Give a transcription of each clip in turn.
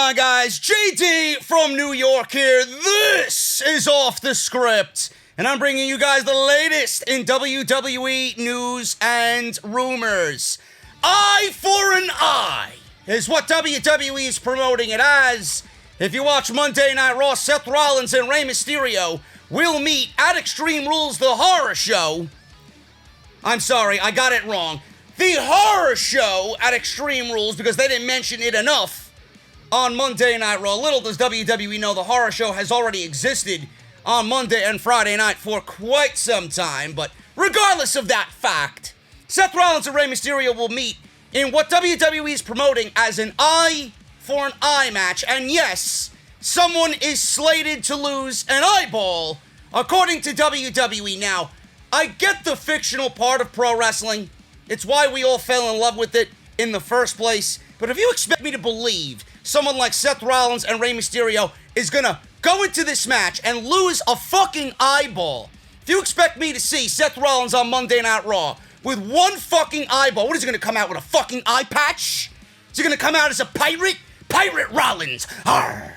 on, guys? JD from New York here. This is Off the Script, and I'm bringing you guys the latest in WWE news and rumors. Eye for an eye is what WWE is promoting it as. If you watch Monday Night Raw, Seth Rollins and Rey Mysterio will meet at Extreme Rules, the horror show. I'm sorry, I got it wrong. The horror show at Extreme Rules, because they didn't mention it enough on Monday Night Raw. Little does WWE know the horror show has already existed on Monday and Friday night for quite some time. But regardless of that fact, Seth Rollins and Rey Mysterio will meet in what WWE is promoting as an eye for an eye match. And yes, someone is slated to lose an eyeball, according to WWE. Now, I get the fictional part of pro wrestling. It's why we all fell in love with it in the first place. But if you expect me to believe someone like Seth Rollins and Rey Mysterio is gonna go into this match and lose a fucking eyeball, if you expect me to see Seth Rollins on Monday Night Raw with one fucking eyeball, what is he gonna come out with, a fucking eye patch? Is he gonna come out as a pirate? Pirate Rollins! Arr!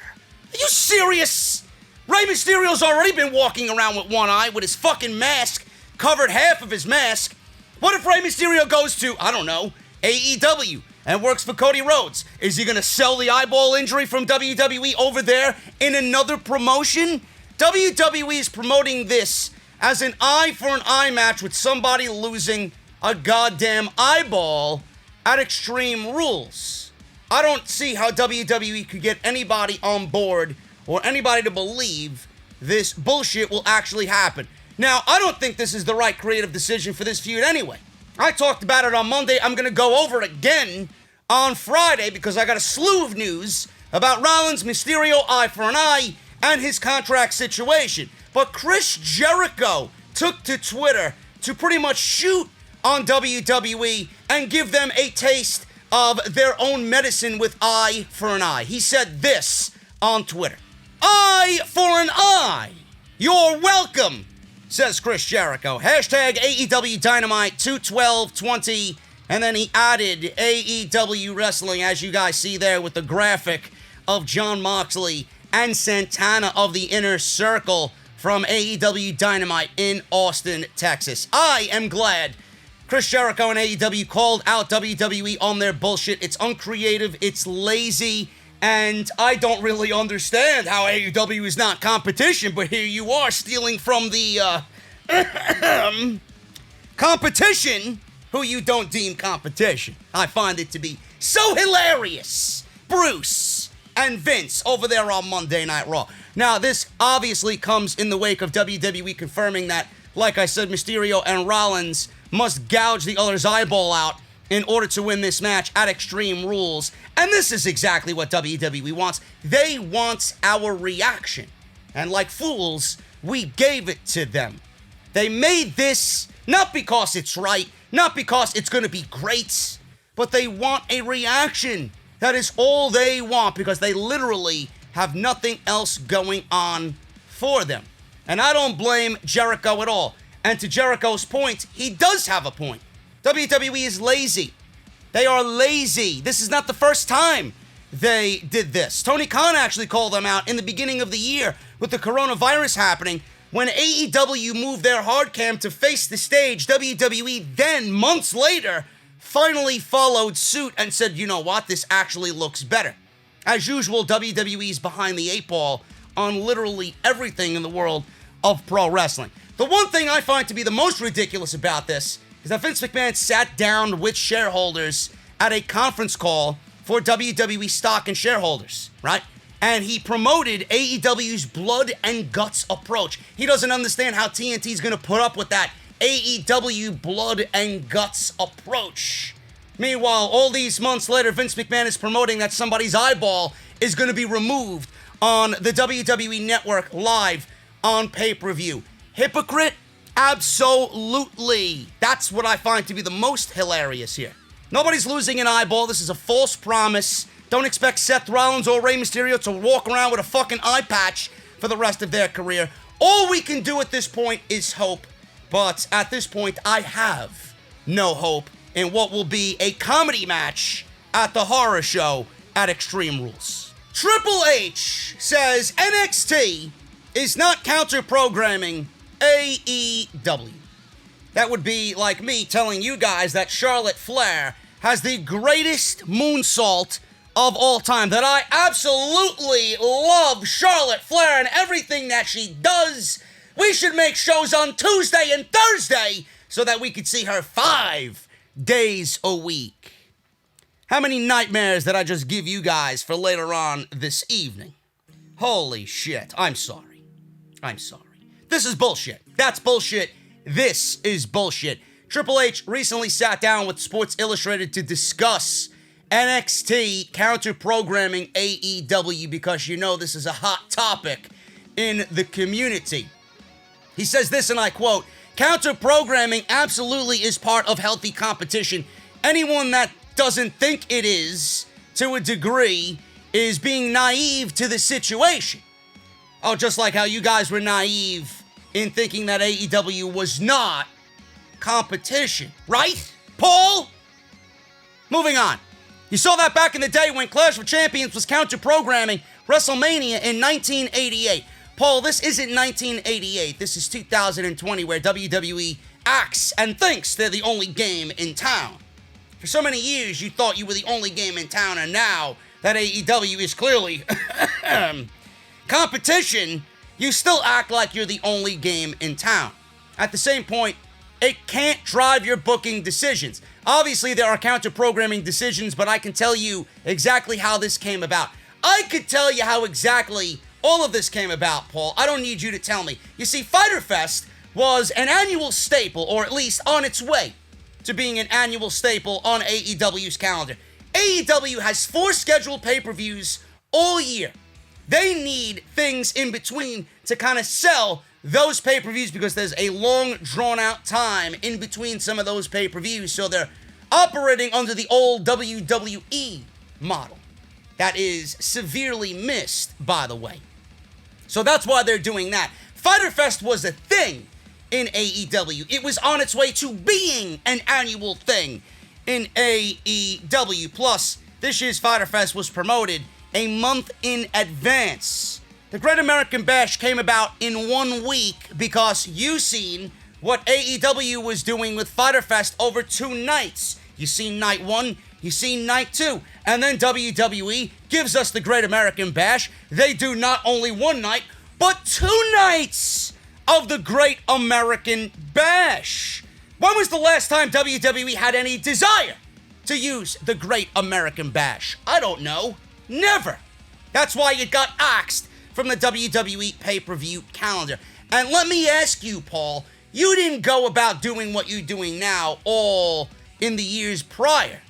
Are you serious? Rey Mysterio's already been walking around with one eye with his fucking mask, covered half of his mask. What if Rey Mysterio goes to, I don't know, AEW and works for Cody Rhodes? Is he going to sell the eyeball injury from WWE over there in another promotion? WWE is promoting this as an eye for an eye match with somebody losing a goddamn eyeball at Extreme Rules. I don't see how WWE could get anybody on board or anybody to believe this bullshit will actually happen. Now, I don't think this is the right creative decision for this feud anyway. I talked about it on Monday. I'm going to go over it again on Friday because I got a slew of news about Rollins, Mysterio, eye for an eye, and his contract situation. But Chris Jericho took to Twitter to pretty much shoot on WWE and give them a taste of their own medicine with eye for an eye. He said this on Twitter: "Eye for an eye. You're welcome," says Chris Jericho. Hashtag AEW Dynamite 2/12/20. And then he added AEW Wrestling, as you guys see there with the graphic of Jon Moxley and Santana of the Inner Circle from AEW Dynamite in Austin, Texas. I am glad Chris Jericho and AEW called out WWE on their bullshit. It's uncreative, it's lazy, and I don't really understand how AEW is not competition, but here you are stealing from the, competition who you don't deem competition. I find it to be so hilarious. Bruce and Vince over there on Monday Night Raw. Now, this obviously comes in the wake of WWE confirming that, like I said, Mysterio and Rollins must gouge the other's eyeball out in order to win this match at Extreme Rules. And this is exactly what WWE wants. They want our reaction. And like fools, we gave it to them. They made this not because it's right, not because it's going to be great, but they want a reaction. That is all they want, because they literally have nothing else going on for them. And I don't blame Jericho at all. And to Jericho's point, he does have a point. WWE is lazy. They are lazy. This is not the first time they did this. Tony Khan actually called them out in the beginning of the year with the coronavirus happening. When AEW moved their hard cam to face the stage, WWE then, months later, finally followed suit and said, you know what, this actually looks better. As usual, WWE's behind the eight ball on literally everything in the world of pro wrestling. The one thing I find to be the most ridiculous about this is that Vince McMahon sat down with shareholders at a conference call for WWE stock and shareholders, right? And he promoted AEW's blood and guts approach. He doesn't understand how TNT's going to put up with that AEW blood and guts approach. Meanwhile, all these months later, Vince McMahon is promoting that somebody's eyeball is going to be removed on the WWE Network live on pay-per-view. Hypocrite? Absolutely. That's what I find to be the most hilarious here. Nobody's losing an eyeball. This is a false promise. Don't expect Seth Rollins or Rey Mysterio to walk around with a fucking eye patch for the rest of their career. All we can do at this point is hope. But at this point, I have no hope in what will be a comedy match at the horror show at Extreme Rules. Triple H says NXT is not counter-programming AEW. That would be like me telling you guys that Charlotte Flair has the greatest moonsault of all time. That I absolutely love Charlotte Flair and everything that she does. We should make shows on Tuesday and Thursday so that we could see her 5 days a week. How many nightmares did I just give you guys for later on this evening? Holy shit. I'm sorry. This is bullshit. That's bullshit. This is bullshit. Triple H recently sat down with Sports Illustrated to discuss NXT counter-programming AEW because you know this is a hot topic in the community. He says this, and I quote, "Counter-programming absolutely is part of healthy competition. Anyone that doesn't think it is, to a degree, is being naive to the situation." Oh, just like how you guys were naive in thinking that AEW was not competition. Right, Paul? Moving on. You saw that back in the day when Clash of Champions was counter-programming WrestleMania in 1988. Paul, this isn't 1988. This is 2020, where WWE acts and thinks they're the only game in town. For so many years, you thought you were the only game in town, and now that AEW is clearly competition, you still act like you're the only game in town. At the same point, it can't drive your booking decisions. Obviously, there are counter-programming decisions, but I can tell you exactly how this came about. I could tell you how exactly all of this came about, Paul. I don't need you to tell me. You see, Fyter Fest was an annual staple, or at least on its way to being an annual staple on AEW's calendar. AEW has 4 scheduled pay-per-views all year. They need things in between to kind of sell those pay-per-views because there's a long, drawn-out time in between some of those pay-per-views, so they're operating under the old WWE model. That is severely missed, by the way. So that's why they're doing that. Fyter Fest was a thing in AEW. It was on its way to being an annual thing in AEW. Plus, this year's Fyter Fest was promoted a month in advance. The Great American Bash came about in 1 week because you seen what AEW was doing with Fyter Fest over 2 nights. You seen night 1, you seen night 2, and then WWE gives us the Great American Bash. They do not only 1 night, but 2 nights of the Great American Bash. When was the last time WWE had any desire to use the Great American Bash? I don't know. Never. That's why it got axed from the WWE pay-per-view calendar. And let me ask you, Paul, you didn't go about doing what you're doing now all in the years prior.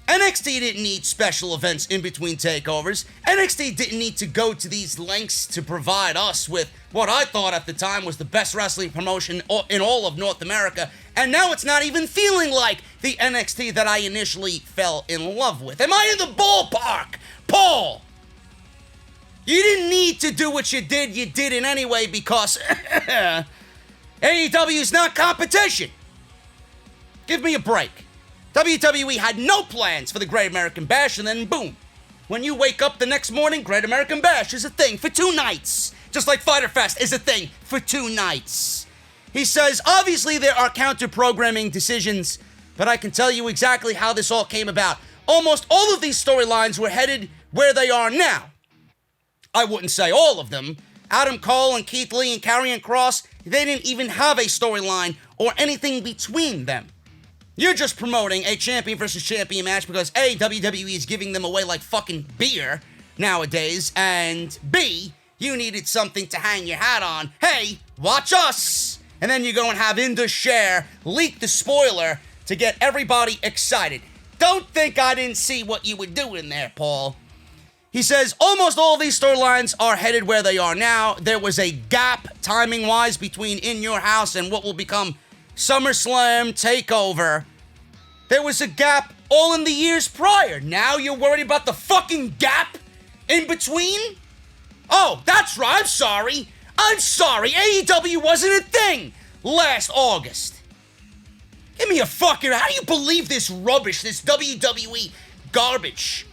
NXT didn't need special events in between takeovers. NXT didn't need to go to these lengths to provide us with what I thought at the time was the best wrestling promotion in all of North America. And now it's not even feeling like the NXT that I initially fell in love with. Am I in the ballpark, Paul? You didn't need to do what you did it anyway because AEW is not competition. Give me a break. WWE had no plans for the Great American Bash, and then boom. When you wake up the next morning, Great American Bash is a thing for 2 nights. Just like Fyter Fest is a thing for 2 nights. He says, obviously there are counter-programming decisions, but I can tell you exactly how this all came about. Almost all of these storylines were headed where they are now. I wouldn't say all of them. Adam Cole and Keith Lee and Karrion Kross, they didn't even have a storyline or anything between them. You're just promoting a champion versus champion match because A, WWE is giving them away like fucking beer nowadays, and B, you needed something to hang your hat on. Hey, watch us! And then you go and have Indus Sher leak the spoiler to get everybody excited. Don't think I didn't see what you were doing there, Paul. He says, almost all of these storylines are headed where they are now. There was a gap, timing-wise, between In Your House and what will become SummerSlam TakeOver. There was a gap all in the years prior. Now you're worried about the fucking gap in between? Oh, that's right. I'm sorry. AEW wasn't a thing last August. Give me a fucking... How do you believe this rubbish, this WWE garbage?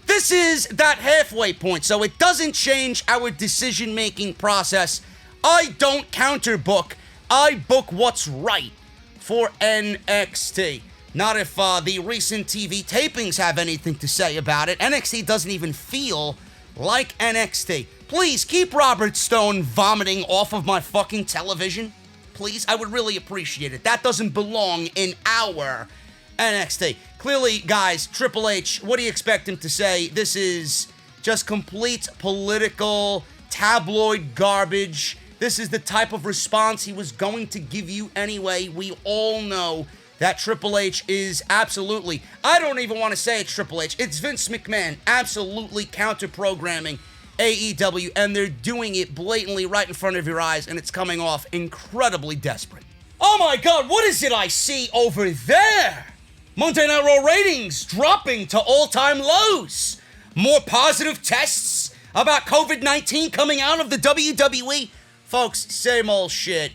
This is that halfway point, so it doesn't change our decision-making process. I don't counterbook. I book what's right for NXT. Not if the recent TV tapings have anything to say about it. NXT doesn't even feel like NXT. Please keep Robert Stone vomiting off of my fucking television. Please, I would really appreciate it. That doesn't belong in our NXT. Clearly, guys, Triple H, what do you expect him to say? This is just complete political tabloid garbage. This is the type of response he was going to give you anyway. We all know that Triple H is absolutely, I don't even want to say it's Triple H, it's Vince McMahon absolutely counter-programming AEW, and they're doing it blatantly right in front of your eyes, and it's coming off incredibly desperate. Oh my God, what is it I see over there? Monday Night Raw ratings dropping to all-time lows. More positive tests about COVID-19 coming out of the WWE. Folks, same old shit,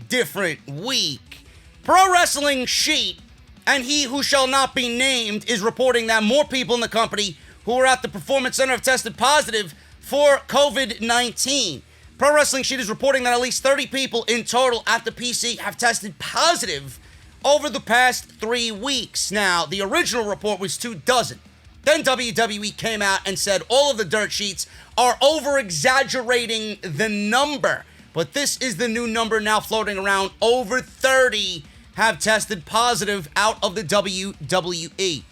different week. Pro Wrestling Sheet, and he who shall not be named, is reporting that more people in the company who are at the Performance Center have tested positive for COVID-19. Pro Wrestling Sheet is reporting that at least 30 people in total at the PC have tested positive over the past 3 weeks. Now, the original report was 24. Then WWE came out and said all of the dirt sheets are over-exaggerating the number. But this is the new number now floating around. Over 30 have tested positive out of the WWE.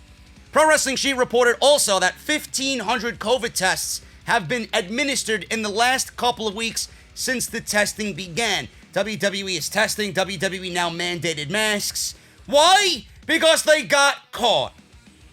Pro Wrestling Sheet reported also that 1,500 COVID tests have been administered in the last couple of weeks since the testing began. WWE is testing. WWE now mandated masks. Why? Because they got caught.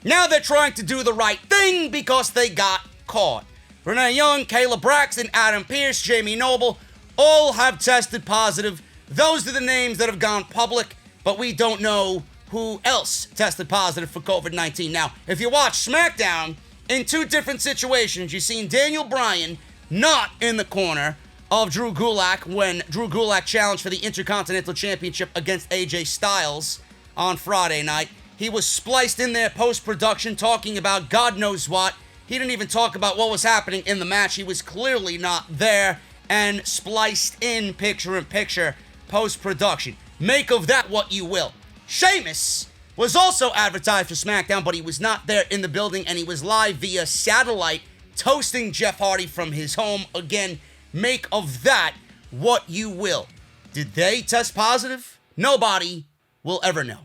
Now they're trying to do the right thing because they got caught. Renee Young, Kayla Braxton, Adam Pearce, Jamie Noble, all have tested positive. Those are the names that have gone public, but we don't know who else tested positive for COVID-19. Now, if you watch SmackDown, in two different situations, you've seen Daniel Bryan not in the corner of Drew Gulak when Drew Gulak challenged for the Intercontinental Championship against AJ Styles on Friday night. He was spliced in there post-production talking about God knows what. He didn't even talk about what was happening in the match. He was clearly not there and spliced in picture-in-picture post-production. Make of that what you will. Sheamus was also advertised for SmackDown, but he was not there in the building, and he was live via satellite toasting Jeff Hardy from his home. Again, make of that what you will. Did they test positive? Nobody will ever know.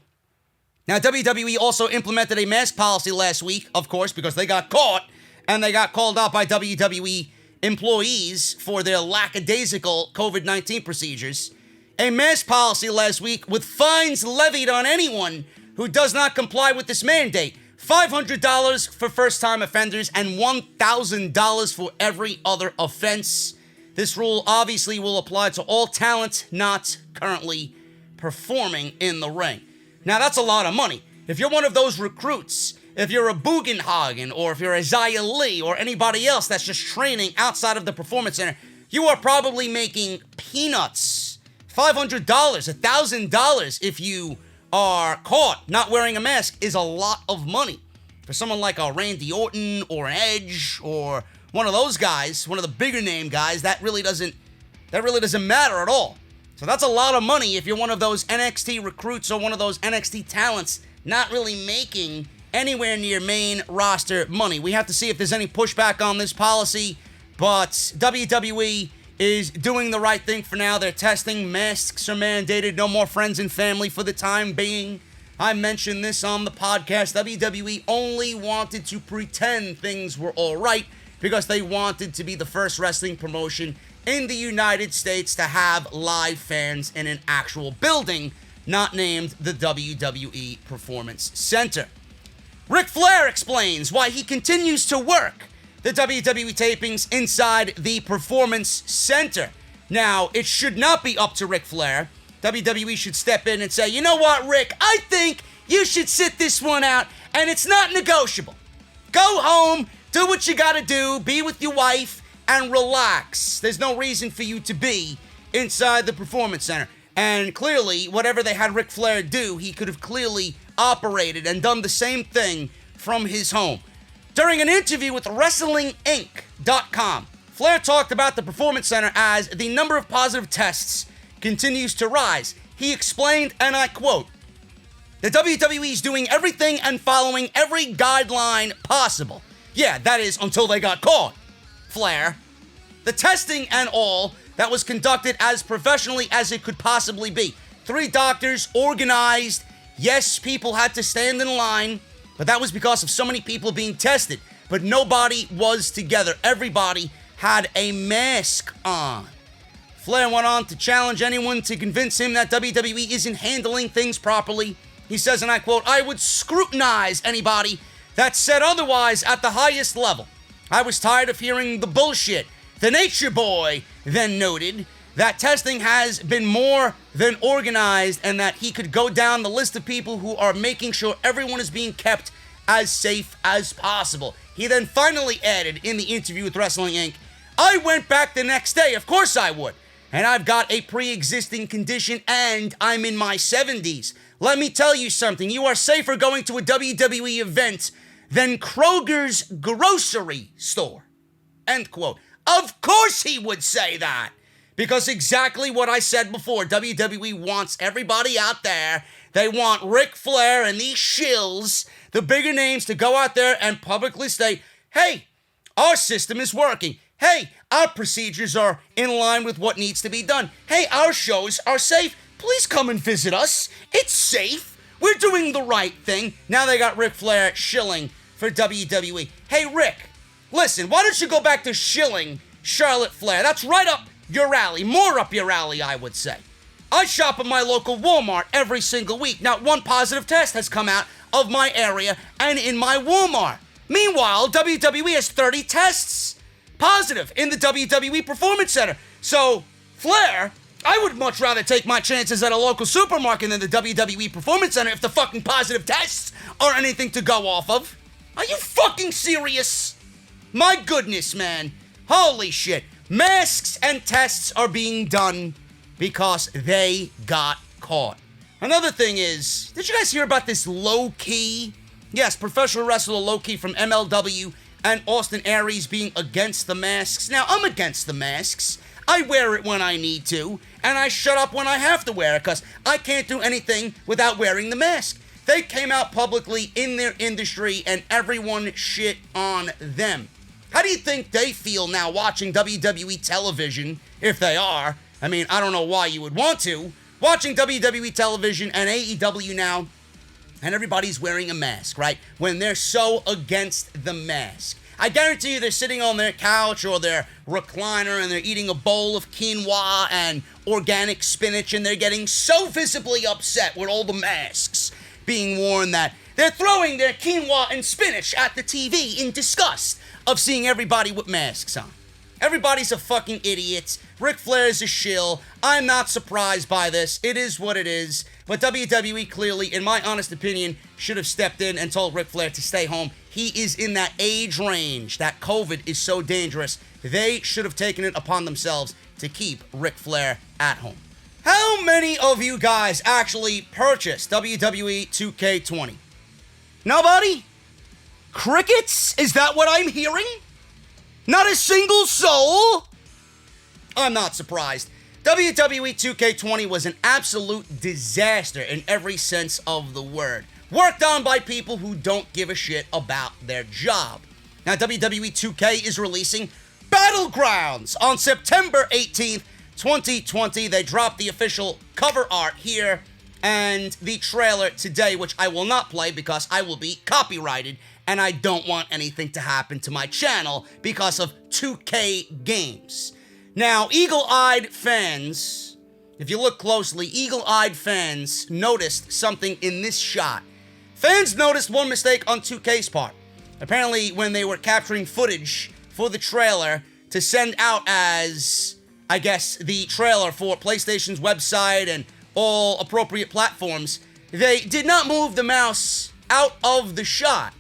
Now, WWE also implemented a mask policy last week, of course, because they got caught, and they got called out by WWE employees for their lackadaisical COVID-19 procedures. A mask policy last week with fines levied on anyone who does not comply with this mandate. $500 for first-time offenders and $1,000 for every other offense. This rule obviously will apply to all talent not currently performing in the ring. Now, that's a lot of money. If you're one of those recruits, if you're a Bugenhagen, or if you're a Zia Lee, or anybody else that's just training outside of the Performance Center, you are probably making peanuts. $500, $1,000 if you are caught not wearing a mask is a lot of money. For someone like a Randy Orton or Edge or one of those guys, one of the bigger name guys, that really doesn't matter at all. So that's a lot of money if you're one of those NXT recruits or one of those NXT talents not really making anywhere near main roster money. We have to see if there's any pushback on this policy, but WWE is doing the right thing for now. They're testing. Masks are mandated. No more friends and family for the time being. I mentioned this on the podcast. WWE only wanted to pretend things were all right because they wanted to be the first wrestling promotion in the United States to have live fans in an actual building, not named the WWE Performance Center. Ric Flair explains why he continues to work the WWE tapings inside the Performance Center. Now, it should not be up to Ric Flair. WWE should step in and say, you know what, Rick, I think you should sit this one out, and it's not negotiable. Go home, do what you gotta do, be with your wife, and relax. There's no reason for you to be inside the Performance Center. And clearly, whatever they had Ric Flair do, he could have clearly operated and done the same thing from his home. During an interview with WrestlingInc.com, Flair talked about the Performance Center as the number of positive tests continues to rise. He explained, and I quote, "The WWE is doing everything and following every guideline possible." Yeah, that is until they got caught. Flair. The testing and all that was conducted as professionally as it could possibly be. 3 doctors organized. Yes, people had to stand in line, but that was because of so many people being tested. But nobody was together. Everybody had a mask on. Flair went on to challenge anyone to convince him that WWE isn't handling things properly. He says, and I quote, "I would scrutinize anybody that said otherwise at the highest level. I was tired of hearing the bullshit." The Nature Boy then noted that testing has been more than organized and that he could go down the list of people who are making sure everyone is being kept as safe as possible. He then finally added in the interview with Wrestling Inc., "I went back the next day, of course I would. And I've got a pre-existing condition and I'm in my 70s. Let me tell you something, you are safer going to a WWE event than Kroger's grocery store." End quote. Of course he would say that. Because exactly what I said before, WWE wants everybody out there. They want Ric Flair and these shills, the bigger names, to go out there and publicly state, hey, our system is working. Hey, our procedures are in line with what needs to be done. Hey, our shows are safe. Please come and visit us. It's safe. We're doing the right thing. Now they got Ric Flair shilling for WWE. Hey, Rick, listen, why don't you go back to shilling Charlotte Flair? That's right up your alley. More up your alley, I would say. I shop at my local Walmart every single week. Not one positive test has come out of my area and in my Walmart. Meanwhile, WWE has 30 tests positive in the WWE Performance Center. So, Flair, I would much rather take my chances at a local supermarket than the WWE Performance Center if the fucking positive tests are anything to go off of. Are you fucking serious? My goodness, man. Holy shit. Masks and tests are being done because they got caught. Another thing is, did you guys hear about this Low-Key? Yes, professional wrestler Low-Key from MLW and Austin Aries being against the masks. Now, I'm against the masks. I wear it when I need to, and I shut up when I have to wear it, because I can't do anything without wearing the mask. They came out publicly in their industry, and everyone shit on them. How do you think they feel now watching WWE television, if they are? I mean, I don't know why you would want to. Watching WWE television and AEW now, and everybody's wearing a mask, right? When they're so against the mask. I guarantee you they're sitting on their couch or their recliner and they're eating a bowl of quinoa and organic spinach, and they're getting so visibly upset with all the masks being worn that they're throwing their quinoa and spinach at the TV in disgust of seeing everybody with masks on. Everybody's a fucking idiot. Ric Flair's a shill. I'm not surprised by this. It is what it is. But WWE clearly, in my honest opinion, should have stepped in and told Ric Flair to stay home. He is in that age range. That COVID is so dangerous. They should have taken it upon themselves to keep Ric Flair at home. How many of you guys actually purchased WWE 2K20? Nobody? Crickets? Is that what I'm hearing? Not a single soul? I'm not surprised. WWE 2K20 was an absolute disaster in every sense of the word. Worked on by people who don't give a shit about their job. Now, WWE 2K is releasing Battlegrounds on September 18th, 2020. They dropped the official cover art here and the trailer today, which I will not play because I will be copyrighted, and I don't want anything to happen to my channel because of 2K games. Now, eagle-eyed fans, if you look closely, eagle-eyed fans noticed something in this shot. Fans noticed one mistake on 2K's part. Apparently, when they were capturing footage for the trailer to send out as, I guess, the trailer for PlayStation's website and all appropriate platforms, they did not move the mouse out of the shot.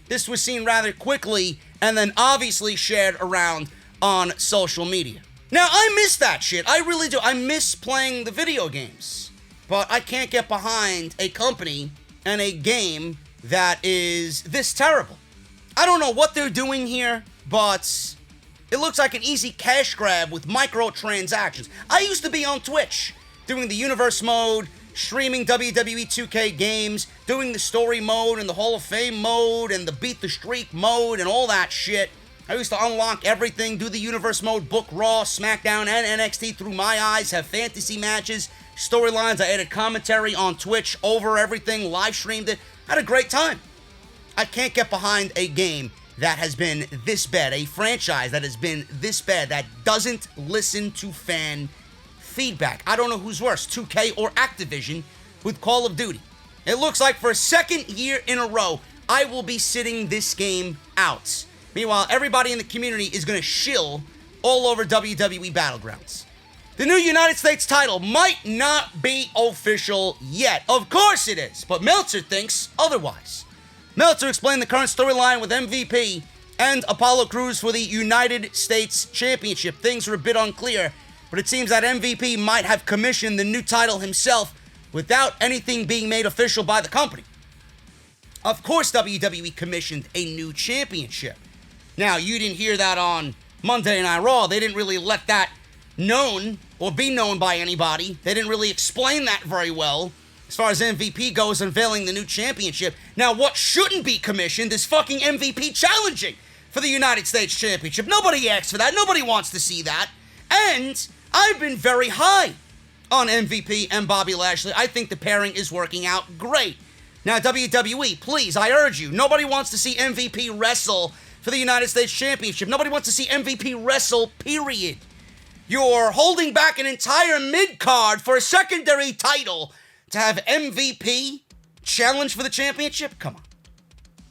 This was seen rather quickly and then obviously shared around on social media. Now, I miss that shit. I really do. I miss playing the video games. But I can't get behind a company and a game that is this terrible. I don't know what they're doing here, but it looks like an easy cash grab with microtransactions. I used to be on Twitch doing the Universe mode, streaming WWE 2K games, doing the story mode and the Hall of Fame mode and the Beat the Streak mode and all that shit. I used to unlock everything, do the Universe mode, book Raw, SmackDown, and NXT through my eyes, have fantasy matches, storylines. I added commentary on Twitch over everything, live streamed it. Had a great time. I can't get behind a game that has been this bad, a franchise that has been this bad, that doesn't listen to fan feedback. I don't know who's worse, 2K or Activision with Call of Duty. It looks like for a second year in a row, I will be sitting this game out. Meanwhile, everybody in the community is going to shill all over WWE Battlegrounds. The new United States title might not be official yet. Of course it is, but Meltzer thinks otherwise. Meltzer explained the current storyline with MVP and Apollo Crews for the United States Championship. Things are a bit unclear, but it seems that MVP might have commissioned the new title himself without anything being made official by the company. Of course, WWE commissioned a new championship. Now, you didn't hear that on Monday Night Raw. They didn't really let that known or be known by anybody. They didn't really explain that very well. As far as MVP goes, unveiling the new championship. Now, what shouldn't be commissioned is fucking MVP challenging for the United States Championship. Nobody asked for that. Nobody wants to see that. And I've been very high on MVP and Bobby Lashley. I think the pairing is working out great. Now, WWE, please, I urge you. Nobody wants to see MVP wrestle for the United States Championship. Nobody wants to see MVP wrestle, period. You're holding back an entire mid-card for a secondary title to have MVP challenge for the championship? Come on.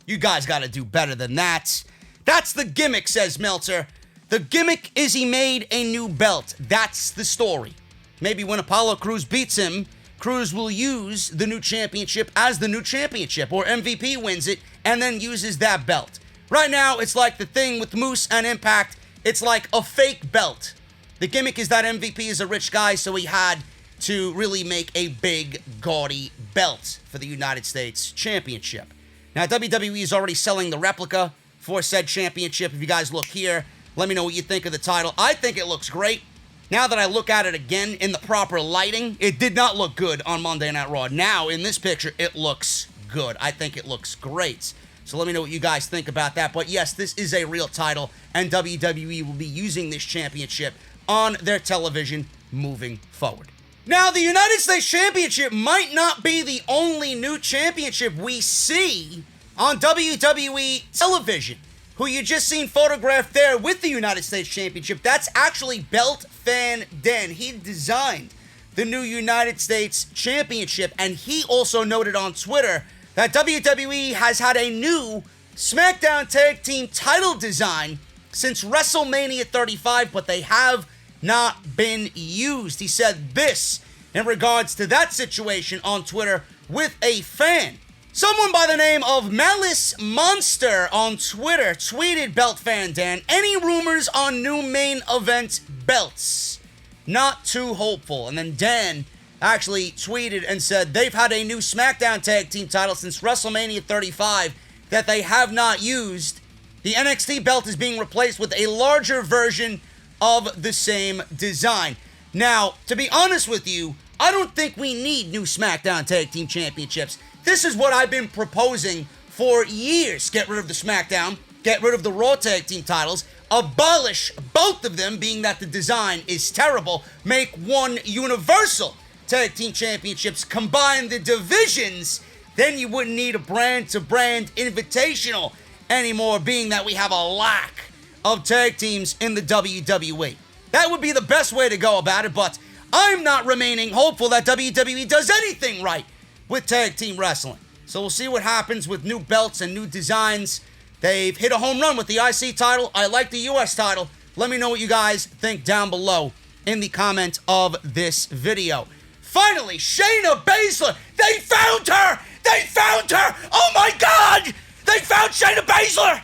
You guys got to do better than that. That's the gimmick, says Meltzer. The gimmick is he made a new belt. That's the story. Maybe when Apollo Crews beats him, Crews will use the new championship as the new championship, or MVP wins it and then uses that belt. Right now, it's like the thing with Moose and Impact. It's like a fake belt. The gimmick is that MVP is a rich guy, so he had to really make a big, gaudy belt for the United States Championship. Now, WWE is already selling the replica for said championship. If you guys look here, let me know what you think of the title. I think it looks great. Now that I look at it again in the proper lighting, it did not look good on Monday Night Raw. Now, in this picture, it looks good. I think it looks great. So let me know what you guys think about that. But yes, this is a real title, and WWE will be using this championship on their television moving forward. Now, the United States Championship might not be the only new championship we see on WWE television. Who you just seen photographed there with the United States Championship, that's actually Belt Fan Dan. He designed the new United States Championship, and he also noted on Twitter that WWE has had a new SmackDown Tag Team title design since WrestleMania 35, but they have not been used. He said this in regards to that situation on Twitter with a fan. Someone by the name of Malice Monster on Twitter tweeted Belt Fan Dan, any rumors on new main event belts? Not too hopeful. And then Dan actually tweeted and said they've had a new SmackDown Tag Team title since WrestleMania 35 that they have not used. The NXT belt is being replaced with a larger version of the same design. Now, to be honest with you, I don't think we need new SmackDown Tag Team Championships. This is what I've been proposing for years. Get rid of the SmackDown, get rid of the Raw Tag Team titles, abolish both of them, being that the design is terrible, make one Universal Tag Team Championships, combine the divisions, then you wouldn't need a brand-to-brand invitational anymore, being that we have a lack of tag teams in the WWE. That would be the best way to go about it, but I'm not remaining hopeful that WWE does anything right with tag team wrestling. So we'll see what happens with new belts and new designs. They've hit a home run with the IC title. I like the US title. Let me know what you guys think down below in the comment of this video. Finally, Shayna Baszler. They found her! They found her! Oh my God! They found Shayna Baszler!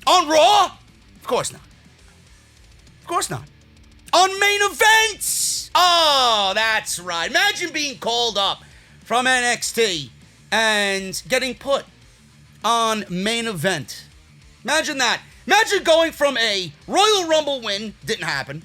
On Raw? Of course not. Of course not. On main events! Oh, that's right. Imagine being called up from NXT and getting put on main event Imagine that. Imagine going from a Royal Rumble win, didn't happen,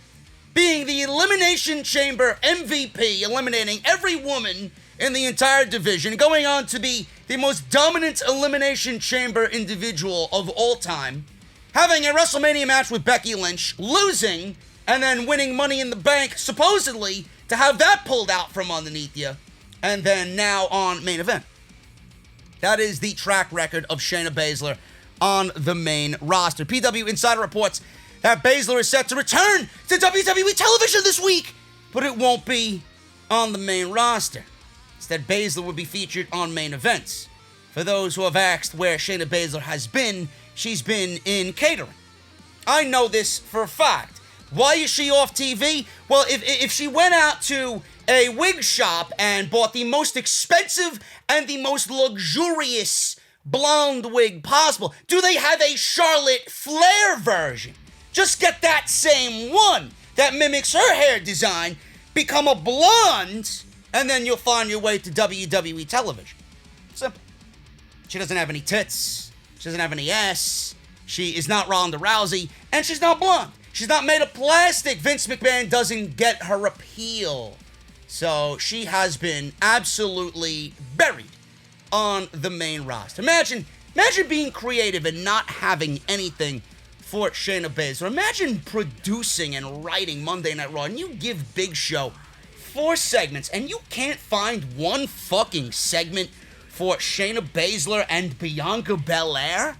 being the Elimination Chamber MVP, eliminating every woman in the entire division, going on to be the most dominant Elimination Chamber individual of all time, having a WrestleMania match with Becky Lynch, losing, and then winning Money in the Bank, supposedly, to have that pulled out from underneath you, and then now on main event. That is the track record of Shayna Baszler on the main roster. PW Insider reports that Baszler is set to return to WWE television this week, but it won't be on the main roster. Instead, Baszler will be featured on main events. For those who have asked where Shayna Baszler has been, she's been in catering. I know this for a fact. Why is she off TV? Well, if she went out to a wig shop and bought the most expensive and the most luxurious blonde wig possible, do they have a Charlotte Flair version? Just get that same one that mimics her hair design, become a blonde, and then you'll find your way to WWE television. Simple. She doesn't have any tits. She doesn't have any ass. She is not Ronda Rousey, and she's not blonde. She's not made of plastic. Vince McMahon doesn't get her appeal. So she has been absolutely buried on the main roster. Imagine being creative and not having anything for Shayna Baszler. Imagine producing and writing Monday Night Raw, and you give Big Show 4 segments, and you can't find one fucking segment for Shayna Baszler and Bianca Belair?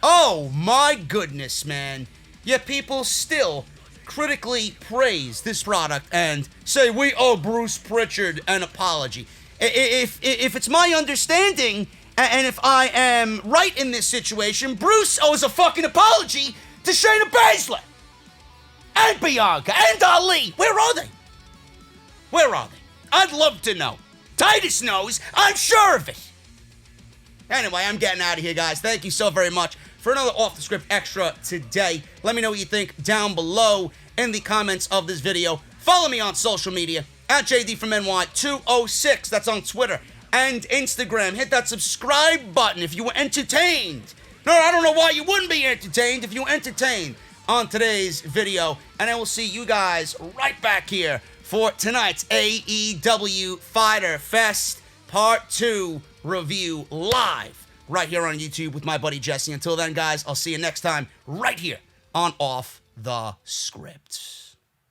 Oh my goodness, man. Yet people still critically praise this product and say we owe Bruce Pritchard an apology. If it's my understanding, and if I am right in this situation, Bruce owes a fucking apology to Shayna Baszler and Bianca and Ali. Where are they? Where are they? I'd love to know. Titus knows. I'm sure of it. Anyway, I'm getting out of here, guys. Thank you so very much for another Off the Script Extra today. Let me know what you think down below in the comments of this video. Follow me on social media at JDfromNY206. That's on Twitter and Instagram. Hit that subscribe button if you were entertained. No, I don't know why you wouldn't be entertained if you were entertained on today's video. And I will see you guys right back here for tonight's AEW Fyter Fest Part 2 review live right here on YouTube with my buddy Jesse. Until then, guys, I'll see you next time right here on Off the Script.